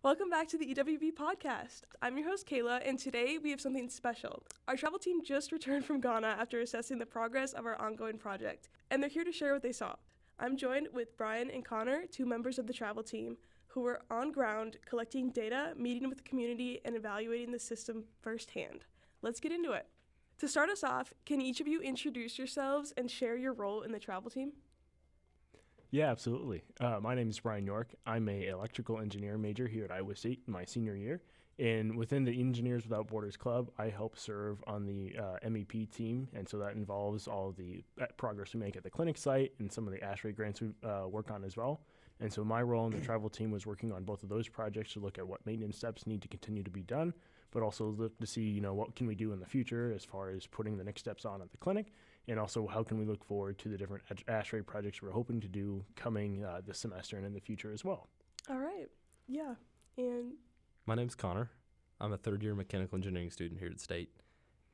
Welcome back to the EWB podcast. I'm your host, Kayla, and today we have something special. Our travel team just returned from Ghana after assessing the progress of our ongoing project, and they're here to share what they saw. I'm joined with Brian and Connor, two members of the travel team, who were on ground collecting data, meeting with the community, and evaluating the system firsthand. Let's get into it. To start us off, can each of you introduce yourselves and share your role in the travel team? Yeah, absolutely. My name is Brian York. I'm an electrical engineer major here at Iowa State in my senior year. And within the Engineers Without Borders Club, I help serve on the MEP team. And so that involves all the progress we make at the clinic site and some of the ASHRAE grants we work on as well. And so my role in the travel team was working on both of those projects to look at what maintenance steps need to continue to be done, but also look to see, what can we do in the future as far as putting the next steps on at the clinic. And also, how can we look forward to the different ASHRAE projects we're hoping to do coming this semester and in the future as well. All right. Yeah. And my name's Connor. I'm a third-year mechanical engineering student here at State.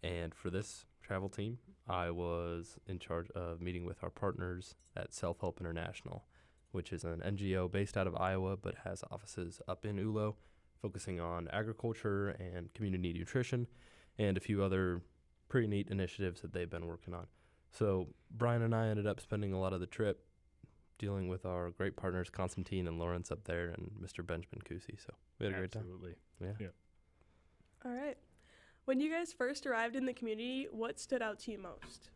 And for this travel team, I was in charge of meeting with our partners at Self-Help International, which is an NGO based out of Iowa but has offices up in ULO, focusing on agriculture and community nutrition and a few other pretty neat initiatives that they've been working on. So Brian and I ended up spending a lot of the trip dealing with our great partners, Constantine and Lawrence up there, and Mr. Benjamin Kusi. So we had a great time. Absolutely. Yeah. all right. When you guys first arrived in the community, what stood out to you most?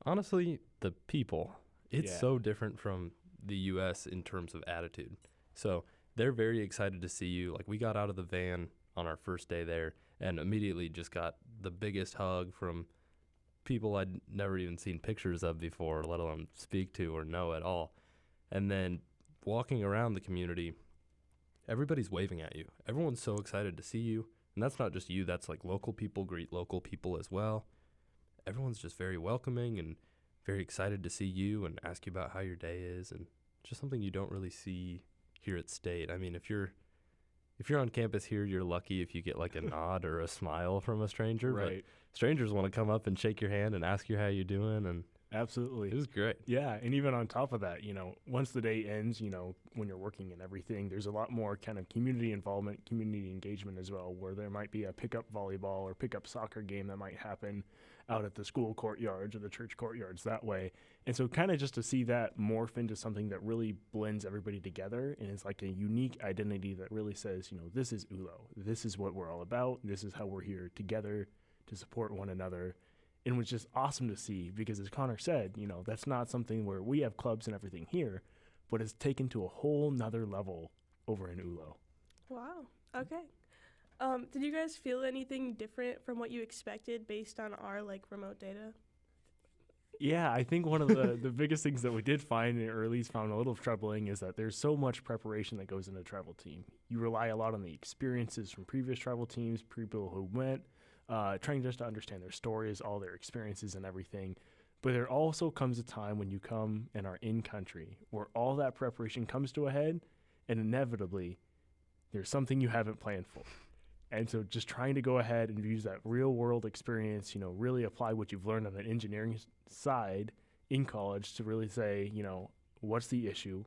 Honestly, the people. It's Yeah. so different from the U.S. in terms of attitude. So they're very excited to see you. Like, we got out of the van on our first day there and immediately just got the biggest hug from people I'd never even seen pictures of before, let alone speak to or know at all. And then walking around the community, everybody's waving at you. Everyone's so excited to see you. And that's not just you, that's like local people greet local people as well. Everyone's just very welcoming and very excited to see you and ask you about how your day is, and just something you don't really see here at State. I mean, if you're on campus here, you're lucky if you get like a nod or a smile from a stranger. Right. But strangers want to come up and shake your hand and ask you how you're doing, and Absolutely. it was great. Yeah, and even on top of that, once the day ends, when you're working and everything, there's a lot more kind of community involvement, community engagement as well, where there might be a pickup volleyball or pickup soccer game that might happen out at the school courtyards or the church courtyards that way. And so kind of just to see that morph into something that really blends everybody together and is like a unique identity that really says, this is ULO. This is what we're all about. This is how we're here together to support one another. And it was just awesome to see because, as Connor said, that's not something where we have clubs and everything here, but it's taken to a whole nother level over in ULO. Wow. Okay. Did you guys feel anything different from what you expected based on our remote data? Yeah, I think one of the biggest things that we did find, or at least found a little troubling, is that there's so much preparation that goes into a travel team. You rely a lot on the experiences from previous travel teams, people who went, trying just to understand their stories, all their experiences and everything. But there also comes a time when you come and are in country where all that preparation comes to a head, and inevitably there's something you haven't planned for. And so just trying to go ahead and use that real world experience, really apply what you've learned on an engineering side in college to really say, what's the issue?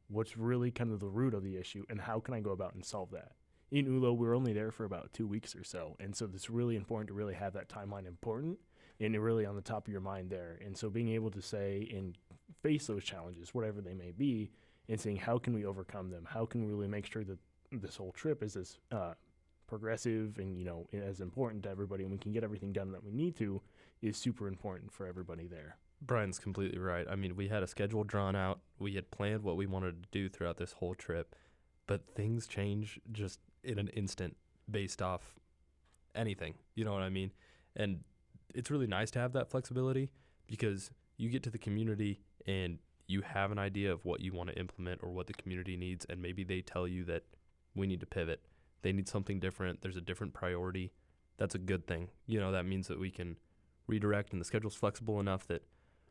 What's really kind of the root of the issue? And how can I go about and solve that? In ULO, we were only there for about 2 weeks or so. And so it's really important to really have that timeline important and really on the top of your mind there. And so being able to say and face those challenges, whatever they may be, and saying, how can we overcome them? How can we really make sure that this whole trip is as progressive and, as important to everybody, and we can get everything done that we need to, is super important for everybody there. Brian's completely right. I mean, we had a schedule drawn out. We had planned what we wanted to do throughout this whole trip, but things change just in an instant based off anything. You know what I mean? And it's really nice to have that flexibility because you get to the community and you have an idea of what you want to implement or what the community needs, and maybe they tell you that we need to pivot. They need something different. There's a different priority. That's a good thing. That means that we can redirect, and the schedule's flexible enough that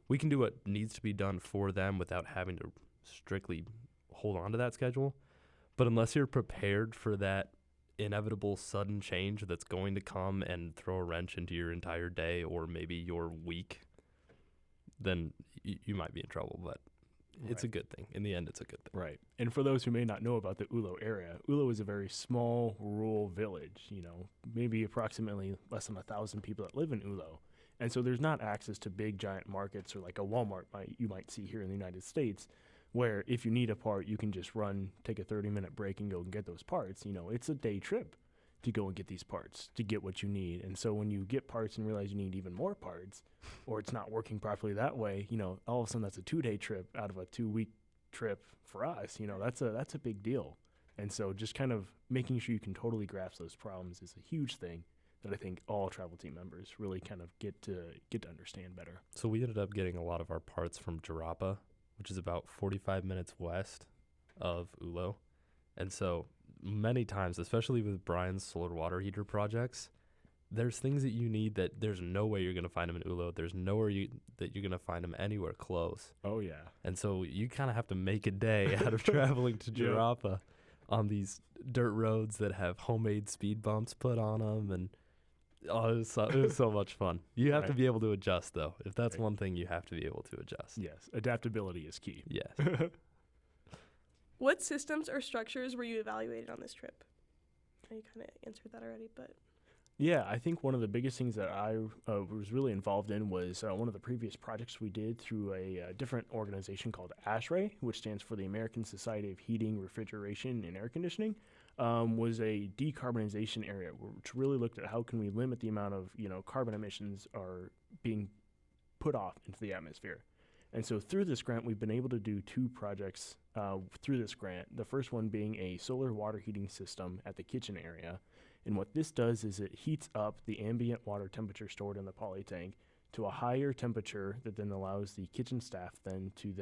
we can do what needs to be done for them without having to strictly hold on to that schedule. But unless you're prepared for that inevitable sudden change that's going to come and throw a wrench into your entire day or maybe your week, then you might be in trouble. But it's a good thing. In the end, it's a good thing. Right. And for those who may not know about the Ulo area, Ulo is a very small rural village, maybe approximately less than 1,000 people that live in Ulo. And so there's not access to big giant markets or like a Walmart you might see here in the United States, where if you need a part, you can just run, take a 30-minute break and go and get those parts. It's a day trip to go and get these parts, to get what you need. And so when you get parts and realize you need even more parts, or it's not working properly that way, all of a sudden that's a 2-day trip out of a 2-week trip for us. That's a big deal. And so just kind of making sure you can totally grasp those problems is a huge thing that I think all travel team members really kind of get to understand better. So we ended up getting a lot of our parts from Jarapa, which is about 45 minutes west of Ulo. And so many times, especially with Brian's solar water heater projects, there's things that you need that there's no way you're going to find them in Ulo. There's nowhere that you're going to find them anywhere close. Oh, yeah. And so you kind of have to make a day out of traveling to Jarapa on these dirt roads that have homemade speed bumps put on them. And it was so much fun. You have to be able to adjust, though. If that's one thing, you have to be able to adjust. Yes, adaptability is key. Yes. What systems or structures were you evaluated on this trip? You kind of answered that already, but... Yeah, I think one of the biggest things that I was really involved in was one of the previous projects we did through a different organization called ASHRAE, which stands for the American Society of Heating, Refrigeration, and Air Conditioning, was a decarbonization area, which really looked at how can we limit the amount of carbon emissions are being put off into the atmosphere. And so through this grant, we've been able to do 2 projects through this grant, the first one being a solar water heating system at the kitchen area. And what this does is it heats up the ambient water temperature stored in the poly tank to a higher temperature that then allows the kitchen staff then to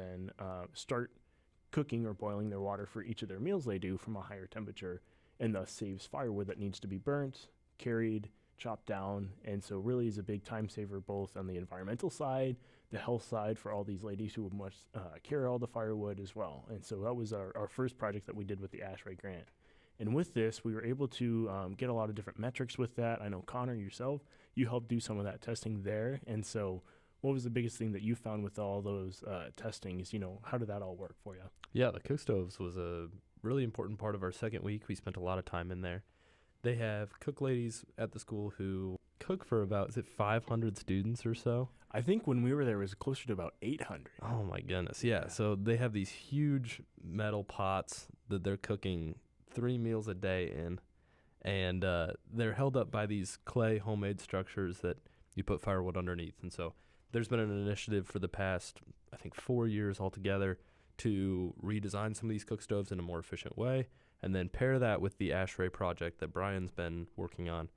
start cooking or boiling their water for each of their meals they do from a higher temperature, and thus saves firewood that needs to be burnt, carried, chopped down. And so really is a big time saver both on the environmental side, the health side for all these ladies who must carry all the firewood as well. And so that was our first project that we did with the ASHRAE grant. And with this, we were able to get a lot of different metrics with that. I know, Connor, yourself, you helped do some of that testing there. And so what was the biggest thing that you found with all those testings? How did that all work for you? Yeah, the cook stoves was a really important part of our second week. We spent a lot of time in there. They have cook ladies at the school who cook for about, 500 students or so? I think when we were there, it was closer to about 800. Oh, my goodness. Yeah. So they have these huge metal pots that they're cooking 3 meals a day in, and they're held up by these clay homemade structures that you put firewood underneath. And so there's been an initiative for the past, I think, 4 years altogether to redesign some of these cook stoves in a more efficient way, and then pair that with the ASHRAE project that Brian's been working on,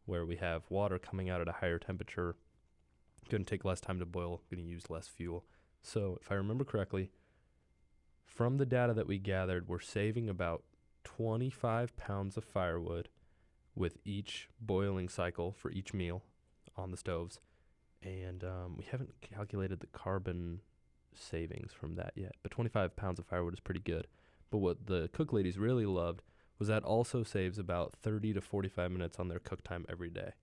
where we have water coming out at a higher temperature, going to take less time to boil, going to use less fuel. So if I remember correctly, from the data that we gathered, we're saving about 25 pounds of firewood with each boiling cycle for each meal on the stoves. And we haven't calculated the carbon savings from that yet, but 25 pounds of firewood is pretty good. But what the cook ladies really loved was that also saves about 30 to 45 minutes on their cook time every day.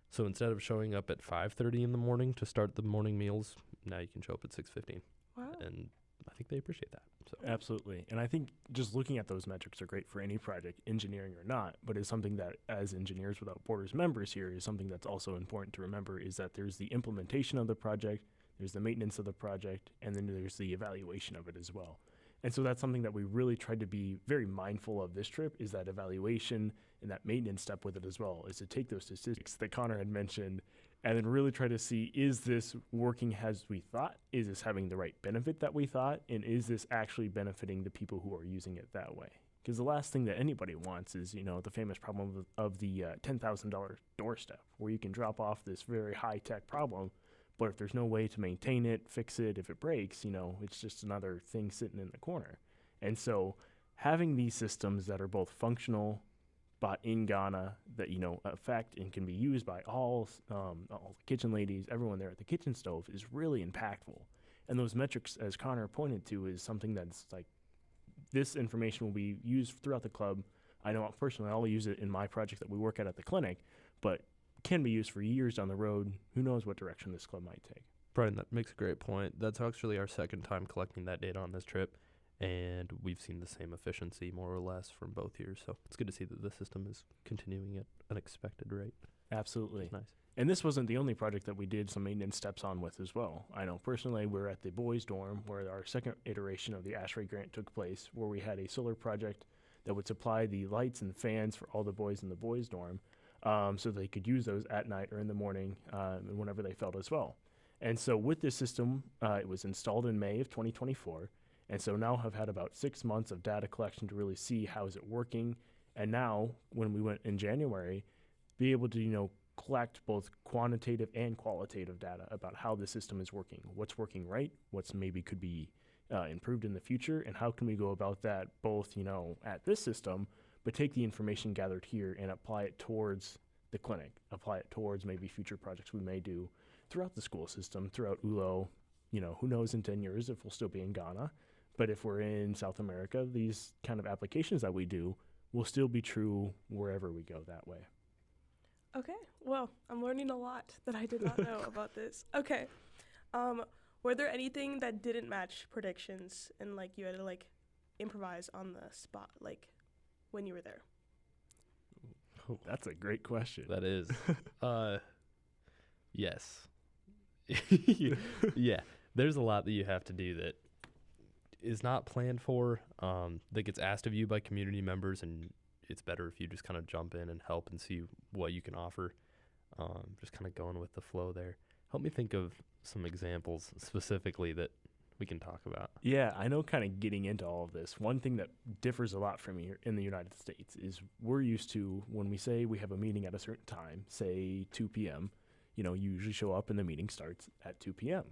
So instead of showing up at 5:30 in the morning to start the morning meals, now you can show up at 6:15. Wow. And I think they appreciate that. So. Absolutely. And I think just looking at those metrics are great for any project, engineering or not, but it's something that as Engineers Without Borders members here is something that's also important to remember, is that there's the implementation of the project, there's the maintenance of the project, and then there's the evaluation of it as well. And so that's something that we really tried to be very mindful of this trip, is that evaluation and that maintenance step with it as well, is to take those statistics that Connor had mentioned and then really try to see, is this working as we thought? Is this having the right benefit that we thought? And is this actually benefiting the people who are using it that way? Because the last thing that anybody wants is, the famous problem of the $10,000 doorstep, where you can drop off this very high-tech problem, but if there's no way to maintain it, fix it, if it breaks, it's just another thing sitting in the corner. And so having these systems that are both functional, bought in Ghana, that, affect and can be used by all the kitchen ladies, everyone there at the kitchen stove, is really impactful. And those metrics, as Connor pointed to, is something that's like, this information will be used throughout the club. I know personally I'll use it in my project that we work at the clinic, but can be used for years down the road. Who knows what direction this club might take. Brian, that makes a great point. That's actually our second time collecting that data on this trip, and we've seen the same efficiency more or less from both years. So it's good to see that the system is continuing at an expected rate. Absolutely. Nice. And this wasn't the only project that we did some maintenance steps on with as well. I know personally we're at the boys' dorm where our second iteration of the ASHRAE grant took place, where we had a solar project that would supply the lights and fans for all the boys in the boys' dorm, so they could use those at night or in the morning and whenever they felt as well. And so with this system, it was installed in May of 2024, and so now have had about 6 months of data collection to really see how is it working. And now, when we went in January, be able to, collect both quantitative and qualitative data about how the system is working, what's working right, what's maybe could be improved in the future, and how can we go about that both, at this system, but take the information gathered here and apply it towards the clinic, apply it towards maybe future projects we may do throughout the school system, throughout ULO. Who knows in 10 years if we'll still be in Ghana, but if we're in South America, these kind of applications that we do will still be true wherever we go that way. Okay, well, I'm learning a lot that I did not know about this. Okay, were there anything that didn't match predictions and you had to improvise on the spot when you were there? Oh, that's a great question. That is. Yes. Yeah. There's a lot that you have to do that is not planned for, that gets asked of you by community members, and it's better if you just kind of jump in and help and see what you can offer. Just kind of going with the flow there. Help me think of some examples specifically that we can talk about. Yeah, I know kind of getting into all of this, one thing that differs a lot from here in the United States is we're used to when we say we have a meeting at a certain time, say 2 p.m., you usually show up and the meeting starts at 2 p.m.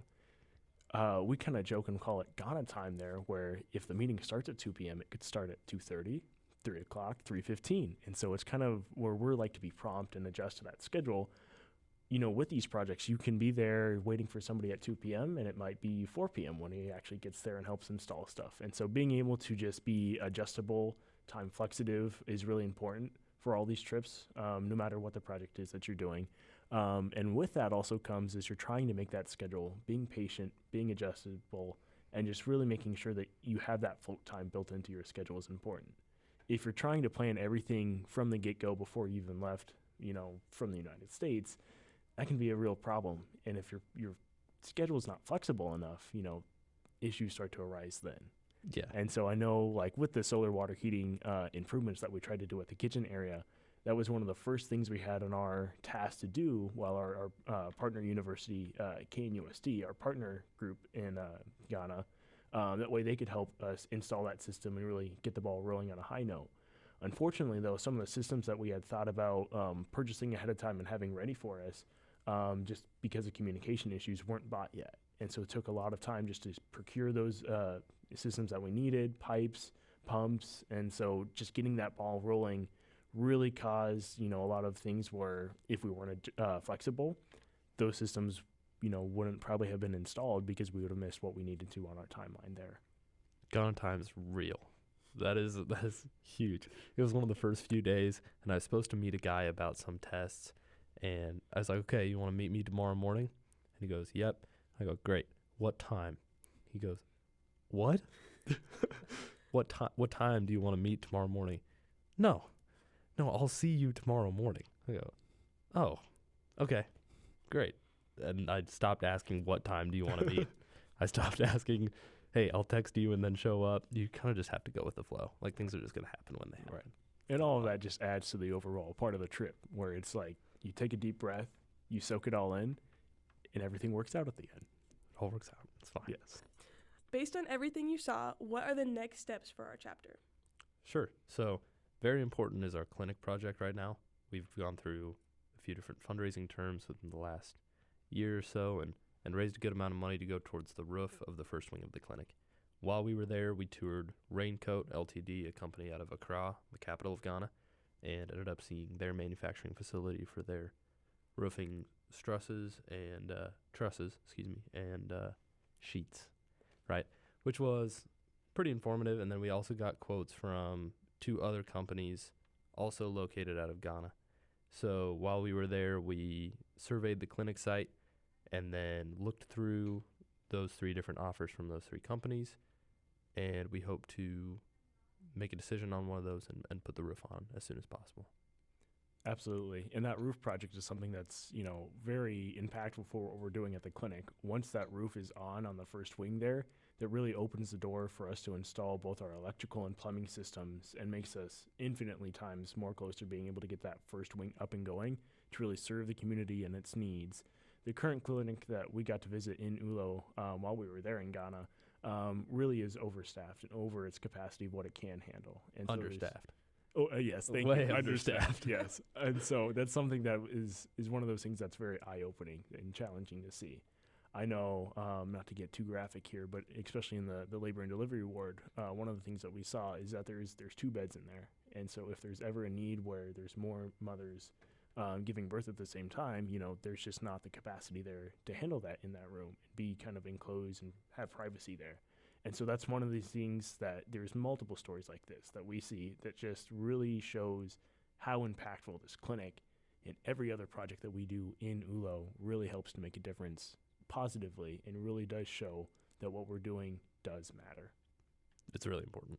We kind of joke and call it Ghana time there, where if the meeting starts at 2 p.m., it could start at 2:30, 3 o'clock, 3:15. And so it's kind of where we're like to be prompt and adjust to that schedule. With these projects, you can be there waiting for somebody at 2 p.m. and it might be 4 p.m. when he actually gets there and helps install stuff. And so being able to just be adjustable, time flexible is really important for all these trips, no matter what the project is that you're doing. And with that also comes is you're trying to make that schedule, being patient, being adjustable, and just really making sure that you have that float time built into your schedule is important. If you're trying to plan everything from the get-go before you even left, from the United States, that can be a real problem. And if your schedule is not flexible enough, issues start to arise then. Yeah. And so I know, with the solar water heating improvements that we tried to do at the kitchen area, that was one of the first things we had on our task to do while our partner university, KNUSD, our partner group in Ghana, that way they could help us install that system and really get the ball rolling on a high note. Unfortunately, though, some of the systems that we had thought about purchasing ahead of time and having ready for us, just because of communication issues, weren't bought yet. And so it took a lot of time just to procure those systems that we needed, pipes, pumps. And so just getting that ball rolling really caused, a lot of things where if we weren't flexible, those systems, wouldn't probably have been installed because we would have missed what we needed to on our timeline there. Ghana time is real. That is huge. It was one of the first few days, and I was supposed to meet a guy about some tests, and I was like, okay, you want to meet me tomorrow morning? And he goes, yep. I go, great. What time? He goes, what? What time do you want to meet tomorrow morning? No, I'll see you tomorrow morning. I go, oh, okay, great. And I stopped asking, what time do you want to meet? I stopped asking, hey, I'll text you and then show up. You kind of just have to go with the flow. Things are just going to happen when they happen. Right. And all of that just adds to the overall part of the trip, where it's you take a deep breath, you soak it all in, and everything works out at the end. It all works out. It's fine. Yes. Based on everything you saw, what are the next steps for our chapter? Sure. So very important is our clinic project right now. We've gone through a few different fundraising terms within the last year or so and raised a good amount of money to go towards the roof of the first wing of the clinic. While we were there, we toured Raincoat Ltd., a company out of Accra, the capital of Ghana, and ended up seeing their manufacturing facility for their roofing trusses and sheets, right? Which was pretty informative. And then we also got quotes from 2 other companies also located out of Ghana. So while we were there, we surveyed the clinic site and then looked through those 3 different offers from those 3 companies, and we hope to make a decision on one of those and put the roof on as soon as possible. Absolutely. And that roof project is something that's, very impactful for what we're doing at the clinic. Once that roof is on the first wing there, that really opens the door for us to install both our electrical and plumbing systems and makes us infinitely times more close to being able to get that first wing up and going to really serve the community and its needs. The current clinic that we got to visit in Ulo while we were there in Ghana really is overstaffed and over its capacity of what it can handle. And Understaffed. Yes, thank Way you. understaffed. Yes. And so that's something that is one of those things that's very eye-opening and challenging to see. I know, not to get too graphic here, but especially in the labor and delivery ward, one of the things that we saw is that there's 2 beds in there. And so if there's ever a need where there's more mothers giving birth at the same time, there's just not the capacity there to handle that in that room, be kind of enclosed and have privacy there. And so that's one of these things that there's multiple stories like this that we see that just really shows how impactful this clinic and every other project that we do in ULO really helps to make a difference positively and really does show that what we're doing does matter. It's really important.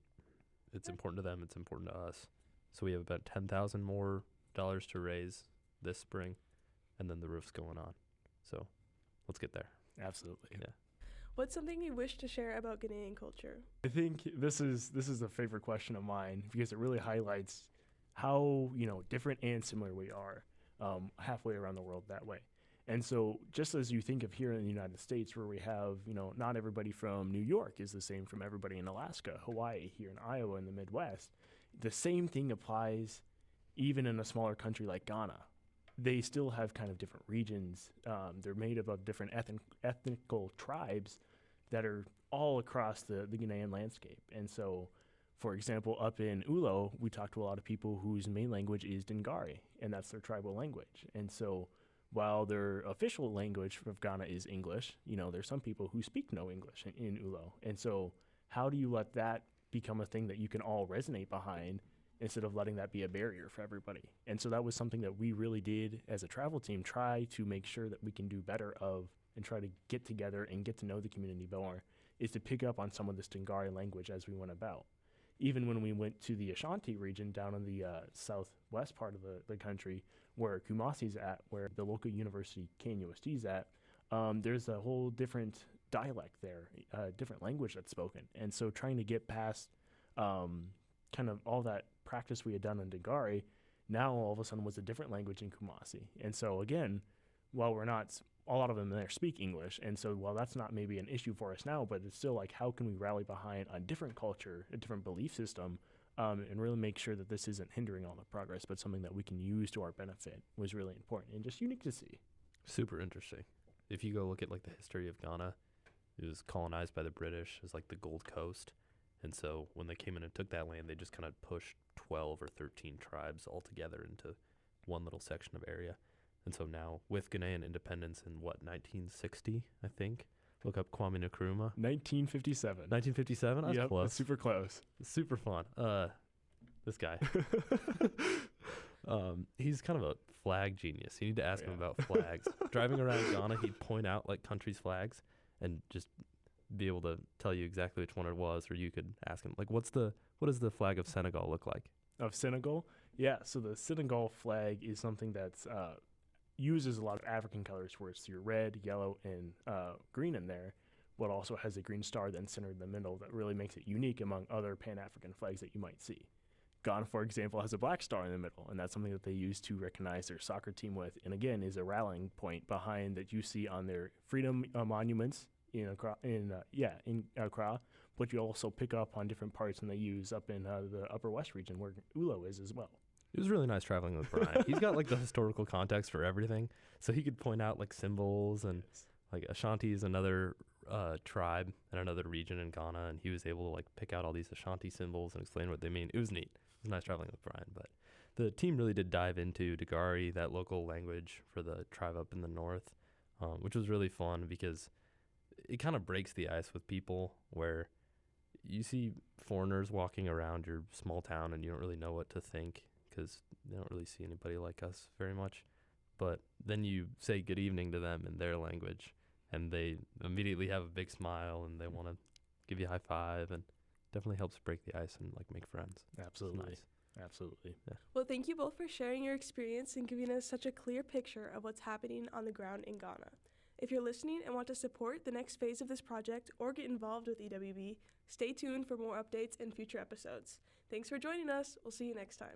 It's important to them. It's important to us. So we have about $10,000 more to raise this spring, and then the roof's going on. So let's get there. Absolutely. Yeah. What's something you wish to share about Ghanaian culture? I think this is a favorite question of mine because it really highlights how different and similar we are halfway around the world that way. And so just as you think of here in the United States where we have, not everybody from New York is the same from everybody in Alaska, Hawaii, here in Iowa, in the Midwest, the same thing applies even in a smaller country like Ghana. They still have kind of different regions. They're made up of different ethnical tribes that are all across the Ghanaian landscape. And so, for example, up in Ulo, we talk to a lot of people whose main language is Dingari, and that's their tribal language. And so while their official language of Ghana is English, there's some people who speak no English in Ulo. And so how do you let that become a thing that you can all resonate behind instead of letting that be a barrier for everybody? And so that was something that we really did as a travel team, try to make sure that we can do better of and try to get together and get to know the community more, is to pick up on some of this Dingari language as we went about. Even when we went to the Ashanti region down in the southwest part of the country, where Kumasi's at, where the local university KNUST is at, there's a whole different dialect there, different language that's spoken. And so trying to get past kind of all that practice we had done in Dingari, now all of a sudden was a different language in Kumasi. And so again, while we're not, a lot of them there speak English, and so while that's not maybe an issue for us now, but it's still like, how can we rally behind a different culture, a different belief system, and really make sure that this isn't hindering all the progress, but something that we can use to our benefit was really important and just unique to see. Super interesting. If you go look at like the history of Ghana, it was colonized by the British as like the Gold Coast. And so when they came in and took that land, they just kind of pushed 12 or 13 tribes all together into one little section of area. And so now with Ghanaian independence in 1960, I think. Look up Kwame Nkrumah. 1957. 1957? That's yep, close. That's super close. Super fun. This guy. He's kind of a flag genius. You need to ask him about flags. Driving around Ghana, he'd point out like countries' flags and just be able to tell you exactly which one it was, or you could ask him like, what does the flag of Senegal look like? Of Senegal? Yeah, so the Senegal flag is something that's uses a lot of African colors, where it's your red, yellow, and green in there, but also has a green star then centered in the middle that really makes it unique among other Pan-African flags that you might see. Ghana, for example, has a black star in the middle, and that's something that they use to recognize their soccer team with, and again is a rallying point behind that you see on their freedom monuments in Accra, but you also pick up on different parts and they use up in the Upper West region where Ulo is as well. It was really nice traveling with Brian. He's got like the historical context for everything, so he could point out like symbols and like Ashanti is another tribe in another region in Ghana, and he was able to like pick out all these Ashanti symbols and explain what they mean. It was neat. It was nice traveling with Brian, but the team really did dive into Dagari, that local language for the tribe up in the north, which was really fun because it kind of breaks the ice with people where you see foreigners walking around your small town and you don't really know what to think because they don't really see anybody like us very much. but then you say good evening to them in their language, and they immediately have a big smile and they want to give you a high five, and definitely helps break the ice and like make friends. Absolutely. It's nice. Absolutely. Yeah. Well, thank you both for sharing your experience and giving us such a clear picture of what's happening on the ground in Ghana. If you're listening and want to support the next phase of this project or get involved with EWB, stay tuned for more updates in future episodes. Thanks for joining us. We'll see you next time.